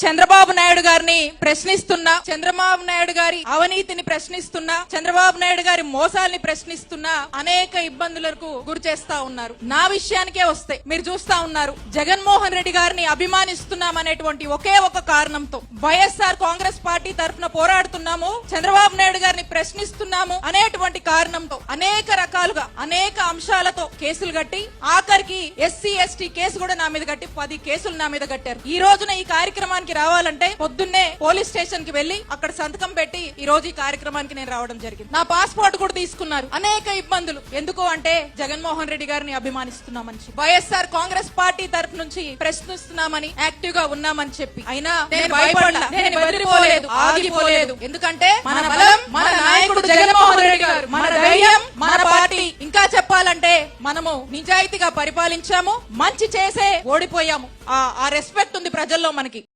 చంద్రబాబు నాయుడు గారిని ప్రశ్నిస్తున్నా, చంద్రబాబు నాయుడు గారి అవినీతిని ప్రశ్నిస్తున్నా, చంద్రబాబు నాయుడు గారి మోసాల్ని ప్రశ్నిస్తున్నా అనేక ఇబ్బందులకు గురి చేస్తా ఉన్నారు. నా విషయానికే వస్తే మీరు చూస్తా ఉన్నారు, జగన్మోహన్ రెడ్డి గారిని అభిమానిస్తున్నామనేటువంటి ఒకే ఒక కారణంతో వైఎస్ఆర్ కాంగ్రెస్ పార్టీ తరఫున పోరాడుతున్నాము, చంద్రబాబు నాయుడు గారిని ప్రశ్నిస్తున్నాము అనేటువంటి కారణంతో అనేక రకాలుగా అనేక అంశాలతో కేసులు కట్టి ఆఖరికి ఎస్సీ ఎస్టీ కేసు కూడా నా మీద కట్టి 10 కేసులు నా మీద కట్టారు. ఈ రోజున ఈ కార్యక్రమానికి రావాలంటే పొద్దున్నే పోలీస్ స్టేషన్ కి వెళ్లి అక్కడ సంతకం పెట్టి ఈ రోజు ఈ కార్యక్రమానికి నేను రావడం జరిగింది. నా పాస్పోర్ట్ కూడా తీసుకున్నారు. అనేక ఇబ్బందులు. ఎందుకు అంటే జగన్మోహన్ రెడ్డి గారిని అభిమానిస్తున్నామని, వైఎస్ఆర్ కాంగ్రెస్ పార్టీ తరఫు నుంచి ప్రశ్నిస్తున్నామని, యాక్టివ్ గా ఉన్నామని చెప్పి. అయినా నేను భయపడలా, నేను బెదిరిపోలేదు, ఆగిపోలేదు. ఎందుకంటే మన బలం మన నాయకుడు జగన్మోహన్ రెడ్డి గారు, మన ధైర్యం మన పార్టీ. ఇంకా చెప్పాలంటే మనము నిజాయితీగా పరిపాలించాము, మంచి చేసే ఓడిపోయాము. ఆ రెస్పెక్ట్ ఉంది ప్రజల్లో మనకి.